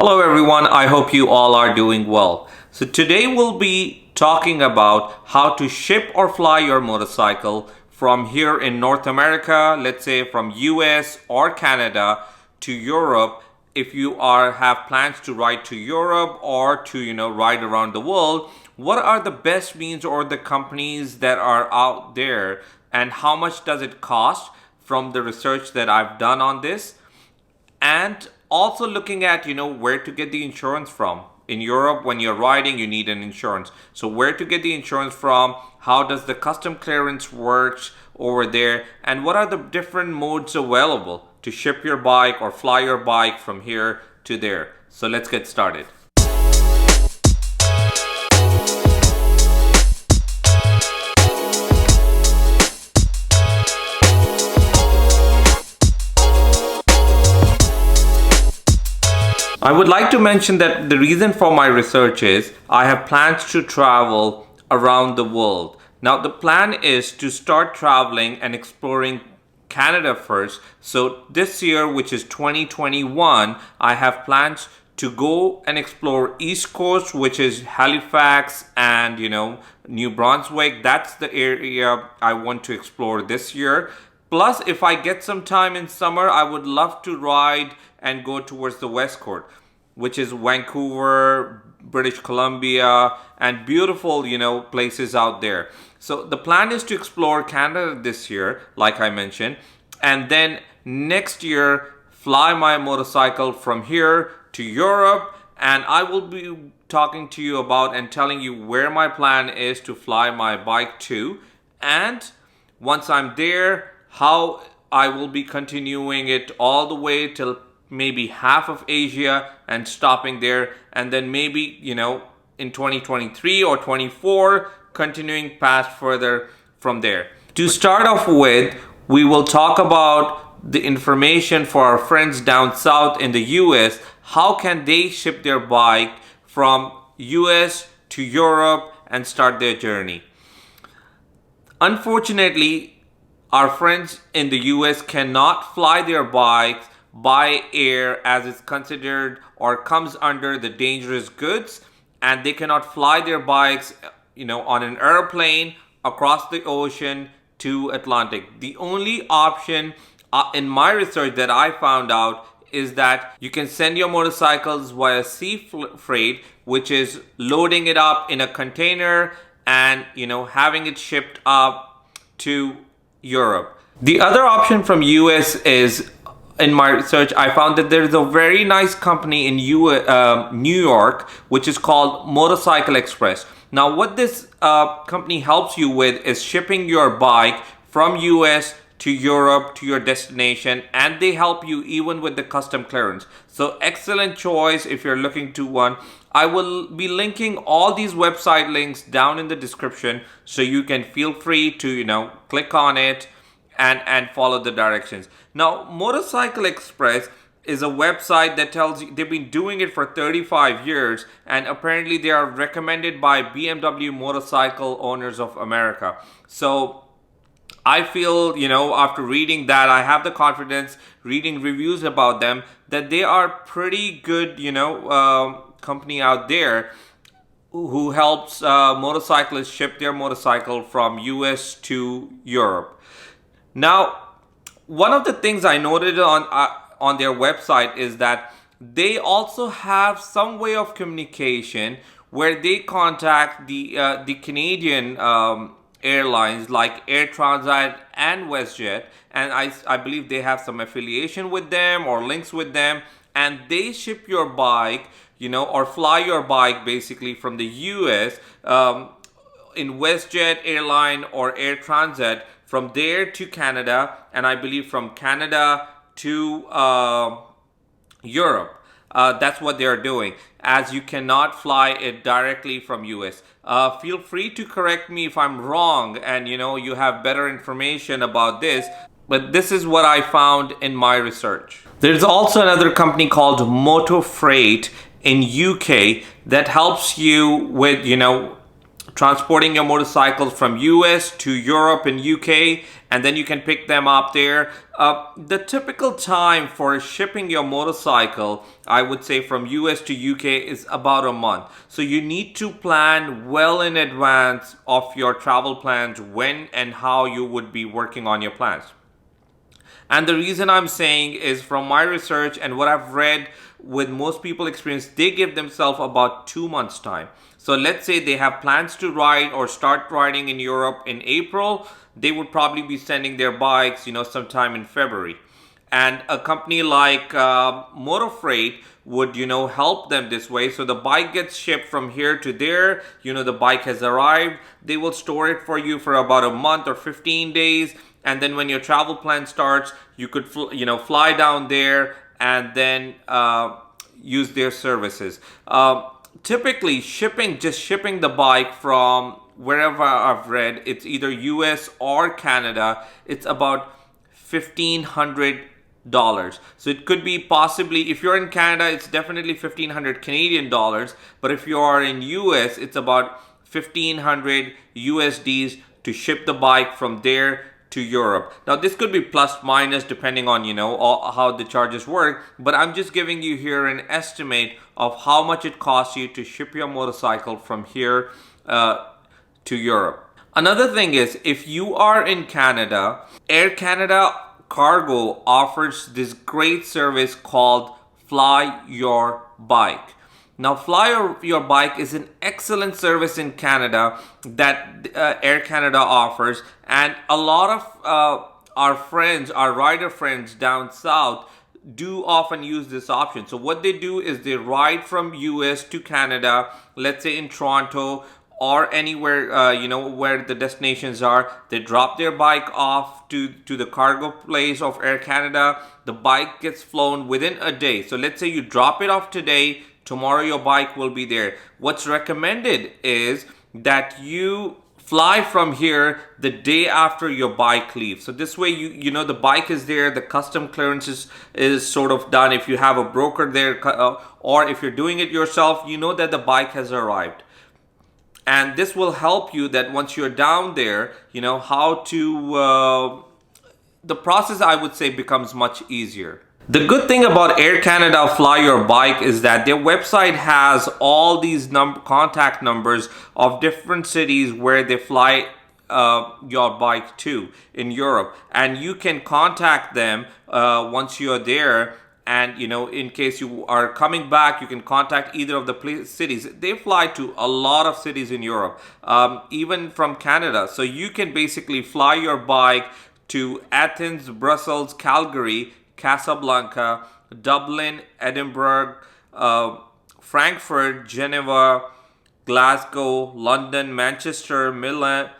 Hello everyone, I hope you all are doing well. So today we'll be talking about how to ship or fly your motorcycle from here in North America, let's say from US or Canada to Europe. If you have plans to ride to Europe or to ride around the world, what are the best means or the companies that are out there, and how much does it cost from the research that I've done on this? And also looking at where to get the insurance from. In Europe, when you're riding, you need an insurance. So where to get the insurance from, how does the custom clearance works over there, and what are the different modes available to ship your bike or fly your bike from here to there. So let's get started. I would like to mention that the reason for my research is I have plans to travel around the world. Now the plan is to start traveling and exploring Canada first. So this year, which is 2021, I have plans to go and explore East Coast, which is Halifax and New Brunswick. That's the area I want to explore this year. Plus, if I get some time in summer, I would love to ride and go towards the West Coast, which is Vancouver, British Columbia, and beautiful, places out there. So the plan is to explore Canada this year, like I mentioned, and then next year fly my motorcycle from here to Europe. And I will be talking to you about and telling you where my plan is to fly my bike to. And once I'm there, how I will be continuing it all the way till maybe half of Asia and stopping there, and then maybe in 2023 or 24 continuing past further from there. To start off with, we will talk about the information for our friends down south in the US. How can they ship their bike from US to Europe and start their journey? Unfortunately, our friends in the US cannot fly their bikes by air, as it's considered or comes under the dangerous goods, and they cannot fly their bikes on an airplane across the ocean to Atlantic. The only option in my research that I found out is that you can send your motorcycles via sea freight, which is loading it up in a container and having it shipped up to Europe. The other option from US is, in my research, I found that there is a very nice company in New York, which is called Motorcycle Express. Now, what this company helps you with is shipping your bike from US to Europe to your destination, and they help you even with the custom clearance. So excellent choice if you're looking to one. I will be linking all these website links down in the description, so you can feel free to click on it and follow the directions. Now, Motorcycle Express is a website that tells you they've been doing it for 35 years, and apparently they are recommended by BMW Motorcycle Owners of America. So I feel, after reading that, I have the confidence reading reviews about them that they are pretty good, company out there who helps motorcyclists ship their motorcycle from US to Europe. Now, one of the things I noted on their website is that they also have some way of communication where they contact the Canadian airlines like Air Transat and WestJet, and I believe they have some affiliation with them or links with them, and they ship your bike, or fly your bike basically from the US in WestJet airline or Air Transat, from there to Canada, and I believe from Canada to Europe. That's what they're doing, as you cannot fly it directly from US. Feel free to correct me if I'm wrong and you have better information about this, but this is what I found in my research. There's also another company called Moto Freight in UK that helps you with transporting your motorcycles from US to Europe and UK, and then you can pick them up there. The typical time for shipping your motorcycle, I would say from US to UK, is about a month. So you need to plan well in advance of your travel plans, when and how you would be working on your plans. And the reason I'm saying is, from my research and what I've read with most people experience, they give themselves about 2 months time. So let's say they have plans to ride or start riding in Europe in April. They would probably be sending their bikes, sometime in February. And a company like Moto Freight would, help them this way. So the bike gets shipped from here to there. The bike has arrived. They will store it for you for about a month or 15 days. And then when your travel plan starts, you could, fly down there and then use their services. Typically, just shipping the bike from wherever I've read, it's either US or Canada, it's about $1,500. So it could be possibly, if you're in Canada, it's definitely 1,500 Canadian dollars. But if you are in US, it's about 1,500 USDs to ship the bike from there to Europe. Now this could be plus minus depending on how the charges work, but I'm just giving you here an estimate of how much it costs you to ship your motorcycle from here to Europe. Another thing is, if you are in Canada, Air Canada Cargo offers this great service called Fly Your Bike. Now, Fly Your Bike is an excellent service in Canada that Air Canada offers, and a lot of our rider friends down south do often use this option. So what they do is they ride from US to Canada, let's say in Toronto or anywhere, where the destinations are. They drop their bike off to the cargo place of Air Canada. The bike gets flown within a day. So let's say you drop it off today, tomorrow your bike will be there. What's recommended is that you fly from here the day after your bike leaves. So this way the bike is there, the custom clearance is sort of done. If you have a broker there, or if you're doing it yourself, that the bike has arrived. And this will help you that once you're down there, how to the process, I would say, becomes much easier. The good thing about Air Canada Fly Your Bike is that their website has all these contact numbers of different cities where they fly your bike to in Europe, and you can contact them once you're there. And in case you are coming back, you can contact either of the cities. They fly to a lot of cities in Europe, even from Canada. So you can basically fly your bike to Athens, Brussels, Calgary, Casablanca, Dublin, Edinburgh, Frankfurt, Geneva, Glasgow, London, Manchester, Milan,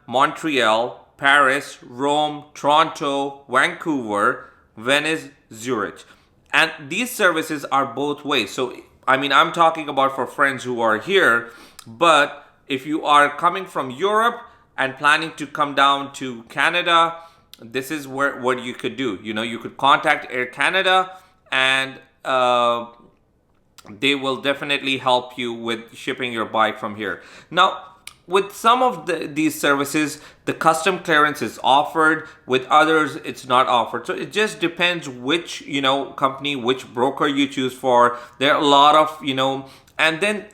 Montreal, Paris, Rome, Toronto, Vancouver, Venice, Zurich. And these services are both ways. So, I'm talking about for friends who are here, but if you are coming from Europe and planning to come down to Canada, this is what you could do. You could contact Air Canada, and they will definitely help you with shipping your bike from here. Now, with some of these services, the custom clearance is offered. With others, it's not offered. So it just depends which, company, which broker you choose for. There are a lot of, and then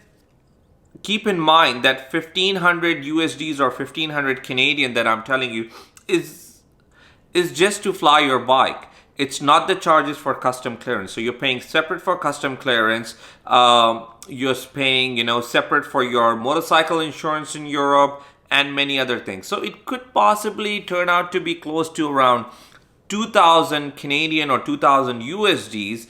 keep in mind that 1,500 USDs or 1,500 Canadian that I'm telling you is just to fly your bike. It's not the charges for custom clearance. So you're paying separate for custom clearance. You're paying, separate for your motorcycle insurance in Europe and many other things. So it could possibly turn out to be close to around 2,000 Canadian or 2,000 USDs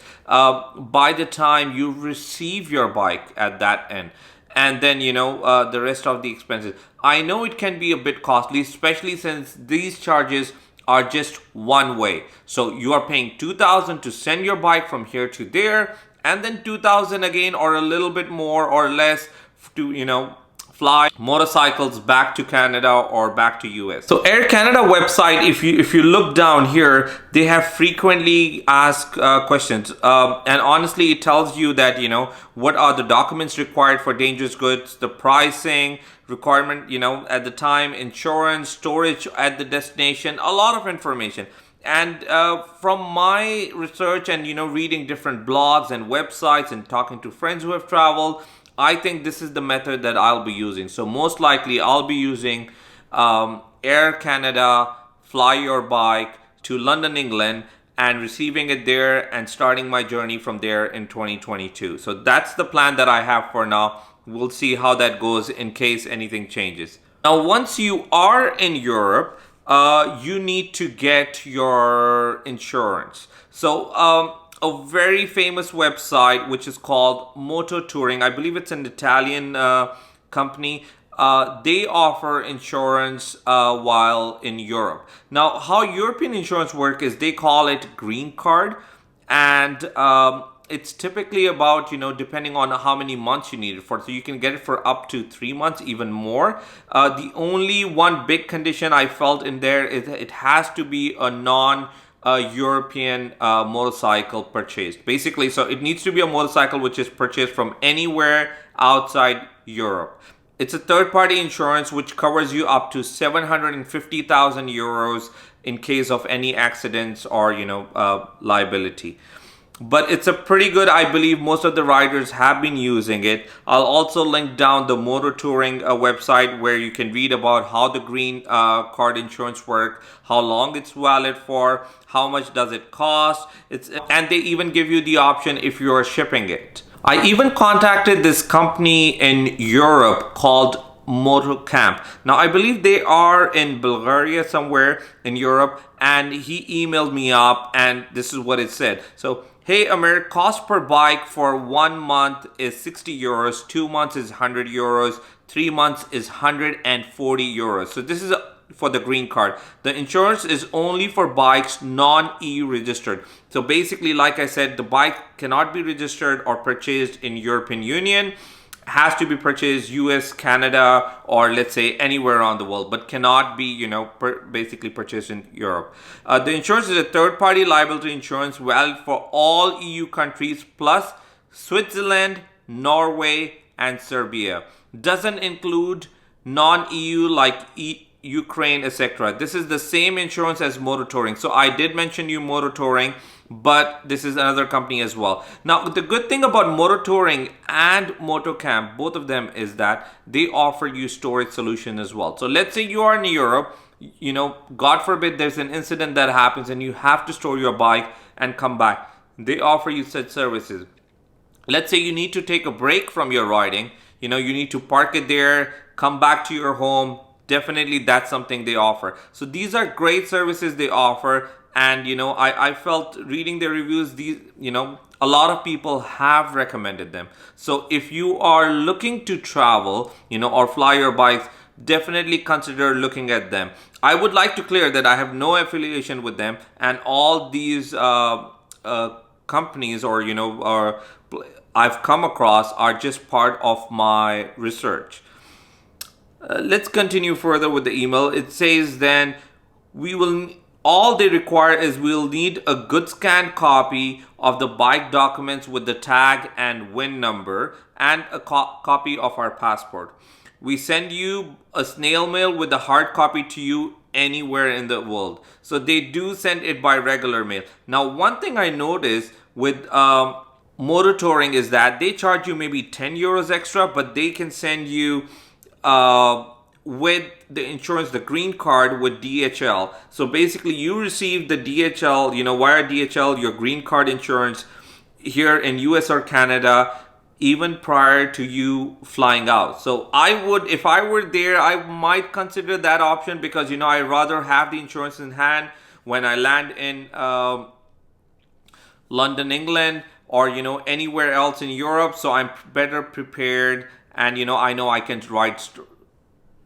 by the time you receive your bike at that end. And then, the rest of the expenses. I know it can be a bit costly, especially since these charges are just one way. So you are paying 2,000 to send your bike from here to there, and then 2,000 again, or a little bit more or less to, fly motorcycles back to Canada or back to US. So Air Canada website, if you look down here, they have frequently asked questions, and honestly it tells you that, you know, what are the documents required for dangerous goods, the pricing requirement, you know, at the time, insurance, storage at the destination, a lot of information. And from my research and, you know, reading different blogs and websites and talking to friends who have traveled, I think this is the method that I'll be using. So most likely I'll be using Air Canada Fly Your Bike to London, England, and receiving it there and starting my journey from there in 2022. So that's the plan that I have for now. We'll see how that goes in case anything changes. Now, once you are in Europe, you need to get your insurance. So a very famous website which is called Moto Touring, I believe it's an Italian company, they offer insurance while in Europe. Now, how European insurance work is they call it green card, and it's typically about, you know, depending on how many months you need it for. So you can get it for up to 3 months, even more. The only one big condition I felt in there is it has to be a non-European motorcycle purchased. Basically, so it needs to be a motorcycle which is purchased from anywhere outside Europe. It's a third-party insurance which covers you up to 750,000 euros in case of any accidents or, you know, liability. But it's a pretty good, I believe most of the riders have been using it. I'll also link down the Motor Touring website where you can read about how the green card insurance works, how long it's valid for, how much does it cost. And they even give you the option if you're shipping it. I even contacted this company in Europe called Motocamp. Now, I believe they are in Bulgaria somewhere in Europe, and he emailed me up and this is what it said. So, hey Amir, cost per bike for 1 month is 60 euros, 2 months is 100 euros, 3 months is 140 euros. So this is for the green card. The insurance is only for bikes non-EU registered. So basically, like I said, the bike cannot be registered or purchased in European Union. Has to be purchased US, Canada, or let's say anywhere around the world, but cannot be, you know, basically purchased in Europe. The insurance is a third-party liability insurance valid for all EU countries plus Switzerland, Norway, and Serbia. Doesn't include non-EU like Ukraine, etc. This is the same insurance as Moto Touring. So I did mention you Moto Touring, but this is another company as well. Now, the good thing about Moto Touring and Motocamp, both of them, is that they offer you storage solution as well. So let's say you are in Europe, you know, God forbid there's an incident that happens and you have to store your bike and come back. They offer you such services. Let's say you need to take a break from your riding, you know, you need to park it there, come back to your home. Definitely that's something they offer. So these are great services they offer. And, you know, I felt reading their reviews, these, you know, a lot of people have recommended them. So if you are looking to travel, you know, or fly your bikes, definitely consider looking at them. I would like to clear that I have no affiliation with them, and all these companies or, you know, or I've come across are just part of my research. Let's continue further with the email. It says then all they require is we'll need a good scanned copy of the bike documents with the tag and VIN number and a copy of our passport. We send you a snail mail with the hard copy to you anywhere in the world. So they do send it by regular mail. Now, one thing I noticed with Moto Touring is that they charge you maybe 10 euros extra, but they can send you with the insurance, the green card with DHL. So basically you receive the DHL, you know, via DHL, your green card insurance here in US or Canada, even prior to you flying out. So I would, if I were there, I might consider that option because, you know, I'd rather have the insurance in hand when I land in London, England, or, you know, anywhere else in Europe. So I'm better prepared, and, you know I can ride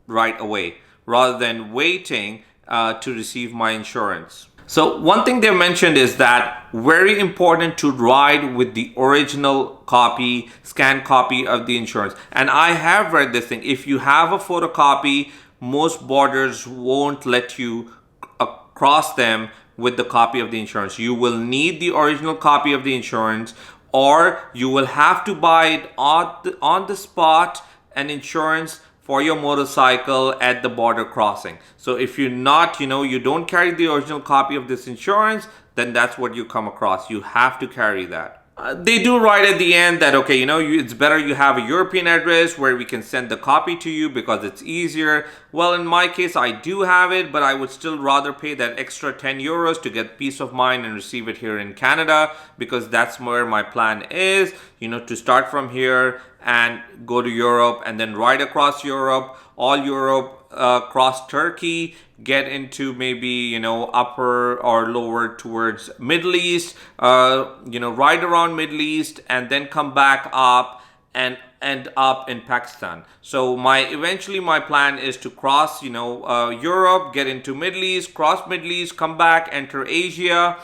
right away rather than waiting to receive my insurance. So one thing they mentioned is that very important to ride with the original copy, scanned copy of the insurance. And I have read this thing. If you have a photocopy, most borders won't let you cross them with the copy of the insurance. You will need the original copy of the insurance, or you will have to buy it on the spot, an insurance for your motorcycle at the border crossing. So if you're not, you don't carry the original copy of this insurance, then that's what you come across. You have to carry that. They do write at the end that, okay, it's better you have a European address where we can send the copy to you because it's easier. Well, in my case, I do have it, but I would still rather pay that extra 10 euros to get peace of mind and receive it here in Canada, because that's where my plan is, to start from here and go to Europe and then ride across Europe, all Europe, cross Turkey, get into maybe upper or lower towards Middle East, ride around Middle East, and then come back up and end up in Pakistan. So eventually my plan is to cross Europe, get into Middle East, cross Middle East, come back, enter Asia,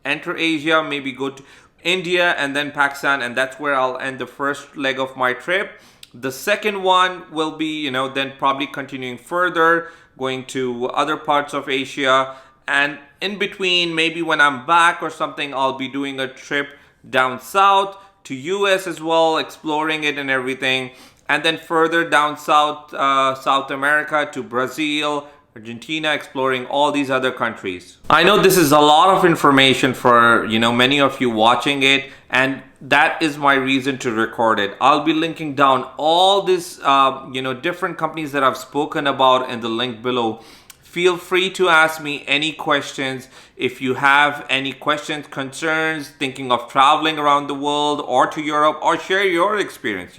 maybe go to India and then Pakistan, and that's where I'll end the first leg of my trip. The second one will be, then probably continuing further, going to other parts of Asia. And in between, maybe when I'm back or something, I'll be doing a trip down south to US as well, exploring it and everything. And then further down south, South America to Brazil, Argentina, exploring all these other countries. I know this is a lot of information for, many of you watching it, and that is my reason to record it. I'll be linking down all these, different companies that I've spoken about in the link below. Feel free to ask me any questions. If you have any questions, concerns, thinking of traveling around the world or to Europe, or share your experience,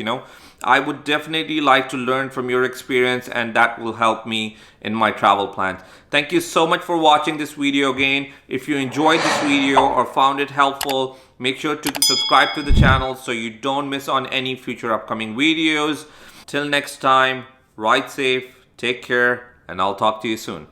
I would definitely like to learn from your experience, and that will help me in my travel plans. Thank you so much for watching this video again. If you enjoyed this video or found it helpful, make sure to subscribe to the channel so you don't miss on any future upcoming videos. Till next time, ride safe, take care, and I'll talk to you soon.